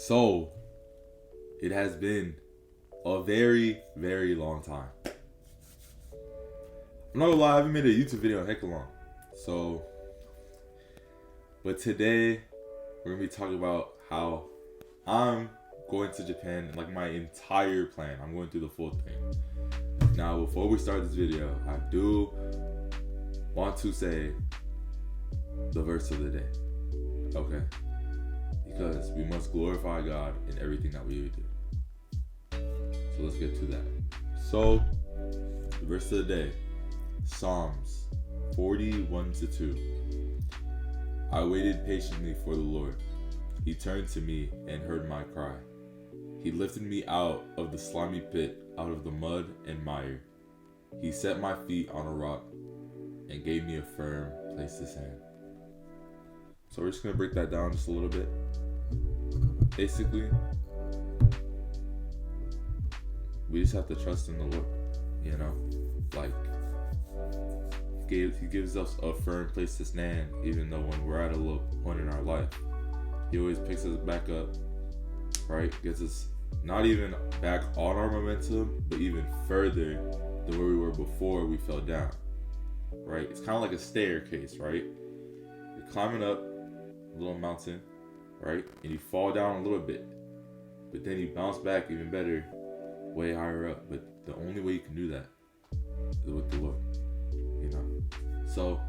So, it has been a very, very long time. I'm not gonna lie, I haven't made a YouTube video in heck long. So, but today, we're gonna be talking about how I'm going to Japan, like my entire plan. I'm going through the full thing. Now, before we start this video, I do want to say the verse of the day. Okay? Because we must glorify God in everything that we do. So let's get to that. So, the verse of the day, Psalms 41-2. I waited patiently for the Lord. He turned to me and heard my cry. He lifted me out of the slimy pit, out of the mud and mire. He set my feet on a rock and gave me a firm place to stand. So we're just going to break that down just a little bit. Basically, we just have to trust in the Lord, you know? Like, He gives us a firm place to stand, even though when we're at a low point in our life. He always picks us back up, right? Gets us not even back on our momentum, but even further than where we were before we fell down, right? It's kind of like a staircase, right? You're climbing up a little mountain, right? And you fall down a little bit, but then you bounce back even better, way higher up. But the only way you can do that is with the Lord, you know? So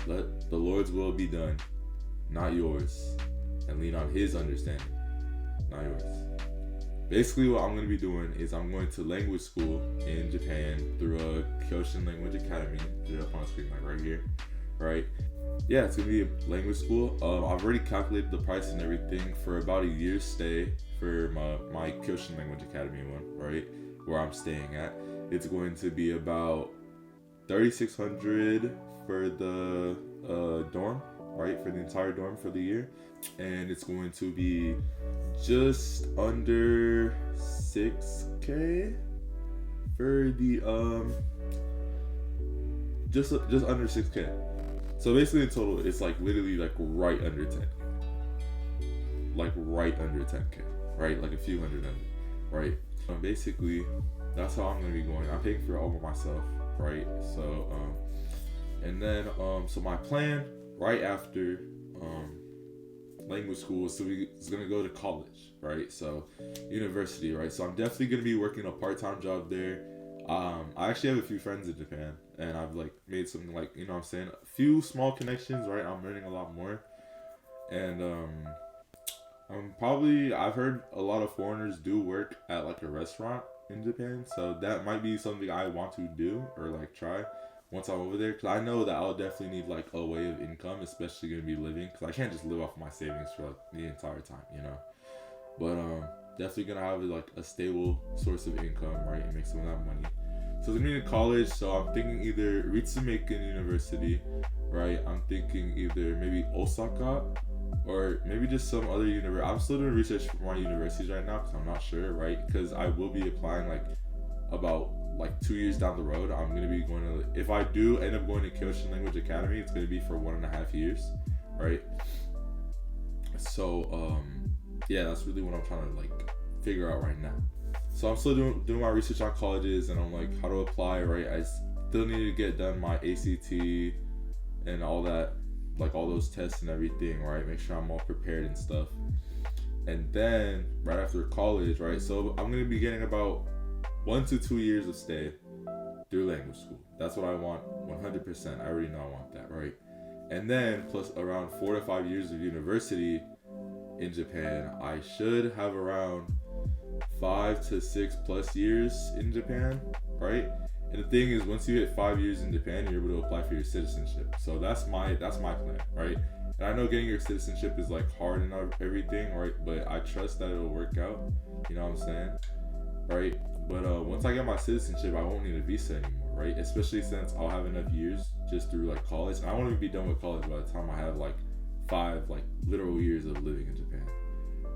let the Lord's will be done, not yours, and lean on His understanding, not yours. Basically, what I'm going to be doing is I'm going to language school in Japan through a Kyoshin Language Academy. Put it up on the screen, like right here, right? Yeah, it's going to be a language school. I've already calculated the price and everything for about a year's stay for my Kyoshin Language Academy one, right? Where I'm staying at. It's going to be about $3,600 for the dorm, right? For the entire dorm for the year. And it's going to be just under $6,000 for the just under $6,000. So basically in total it's like literally like right under 10. Like right under 10K, right? Like a few hundred under, right? Basically that's how I'm gonna be going. I'm paying for it all by myself, right? So and then so my plan right after language school is gonna go to college, right? So university, right? So I'm definitely gonna be working a part-time job there. I actually have a few friends in Japan, and I've like made some, like, you know what I'm saying, a few small connections, right? I'm learning a lot more, and I've heard a lot of foreigners do work at like a restaurant in Japan, so that might be something I want to do or like try once I'm over there, because I know that I'll definitely need like a way of income, especially gonna be living, because I can't just live off my savings for like the entire time, you know. But definitely gonna have like a stable source of income, right, and make some of that money. So it's gonna be in college, so I'm thinking either Ritsumeikan University, right? I'm thinking either maybe Osaka or maybe just some other university. I'm still doing research for my universities right now because I'm not sure, right? Because I will be applying like about like 2 years down the road. I'm gonna be going to, if I do end up going to Kyoshin Language Academy, it's gonna be for 1.5 years, right? So yeah, that's really what I'm trying to like figure out right now. So I'm still doing my research on colleges, and I'm like how to apply, right? I still need to get done my ACT and all that, like all those tests and everything, right? Make sure I'm all prepared and stuff. And then right after college, right? So I'm gonna be getting about 1 to 2 years of stay through language school. That's what I want, 100%. I already know I want that, right? And then plus around 4 to 5 years of university in Japan. I should have around 5 to 6 plus years in Japan, right? And the thing is, once you hit 5 years in Japan, you're able to apply for your citizenship. So that's my plan, right? And I know getting your citizenship is like hard and everything, right? But I trust that it'll work out. You know what I'm saying, right? But once I get my citizenship, I won't need a visa anymore, right? Especially since I'll have enough years just through like college, and I won't even be done with college by the time I have like 5 like literal years of living in Japan,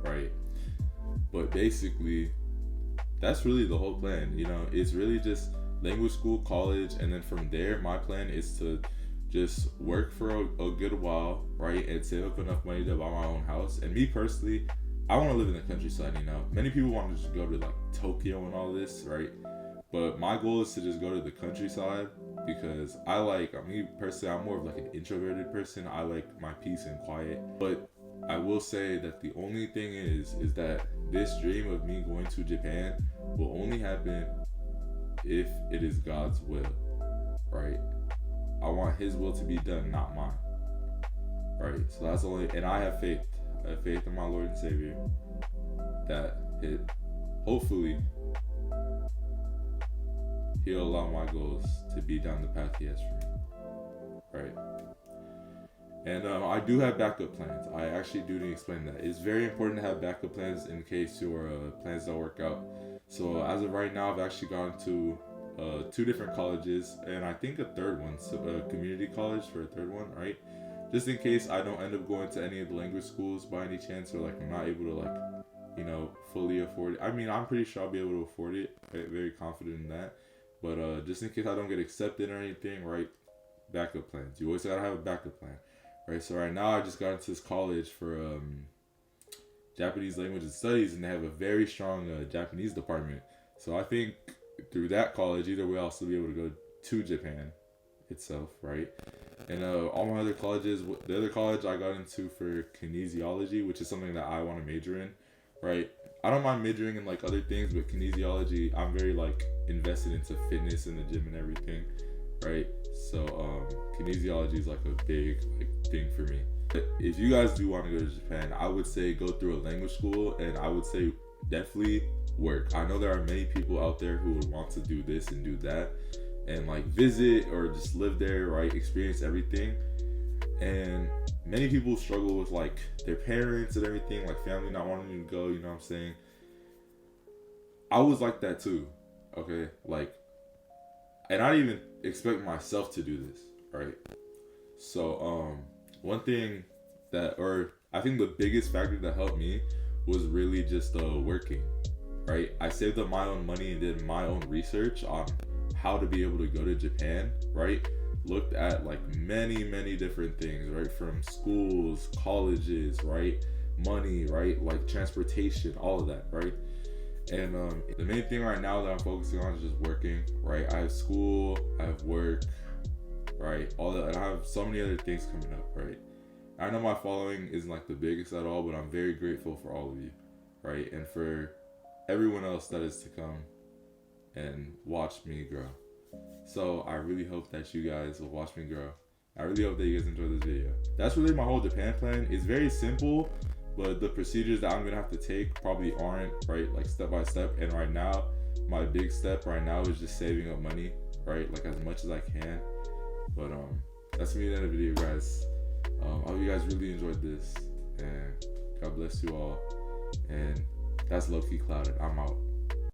right? But basically, that's really the whole plan. You know, it's really just language school, college, and then from there, my plan is to just work for a good while, right, and save up enough money to buy my own house. And me personally, I want to live in the countryside, you know. Many people want to just go to like Tokyo and all this, right? But my goal is to just go to the countryside because me personally, I'm more of like an introverted person. I like my peace and quiet. But I will say that the only thing is that this dream of me going to Japan will only happen if it is God's will, right? I want His will to be done, not mine, right? So that's only, and I have faith. I have faith in my Lord and Savior that hopefully He'll allow my goals to be down the path He has for me, right? And I do have backup plans. I actually do need to explain that. It's very important to have backup plans in case your plans don't work out. So as of right now, I've actually gone to 2 different colleges, and I think a third one, so a community college for a third one, right? Just in case I don't end up going to any of the language schools by any chance, or like I'm not able to like, you know, fully afford it. I mean, I'm pretty sure I'll be able to afford it. I'm very confident in that. But just in case I don't get accepted or anything, right? Backup plans. You always gotta have a backup plan, right? So right now I just got into this college for Japanese language and studies, and they have a very strong Japanese department. So I think through that college, either way, I'll still be able to go to Japan itself, right? And all my other colleges, the other college I got into for kinesiology, which is something that I want to major in, right? I don't mind majoring in like other things, but kinesiology, I'm very like invested into fitness in the gym and everything, right? So kinesiology is like a big like thing for me. But if you guys do want to go to Japan, I would say go through a language school, and I would say definitely work. I know there are many people out there who would want to do this and do that and like visit or just live there, right? Experience everything. And many people struggle with like their parents and everything, like family not wanting to go, you know what I'm saying? I was like that too, okay? Like, and I didn't even expect myself to do this, right? So one thing I think the biggest factor that helped me was really just working, right? I saved up my own money and did my own research on how to be able to go to Japan, right? Looked at like many different things, right? From schools, colleges, right? Money, right? Like transportation, all of that, right? And the main thing right now that I'm focusing on is just working, right? I have school, I have work, right? All that, and I have so many other things coming up, right? I know my following isn't like the biggest at all, but I'm very grateful for all of you, right? And for everyone else that is to come and watch me grow. So I really hope that you guys will watch me grow. I really hope that you guys enjoy this video. That's really my whole Japan plan. It's very simple, but the procedures that I'm gonna have to take probably aren't, right, like step by step. And right now, my big step right now is just saving up money, right, like as much as I can. But that's me at the end of the video, guys. I hope you guys really enjoyed this, and God bless you all. And that's low-key clouded. I'm out.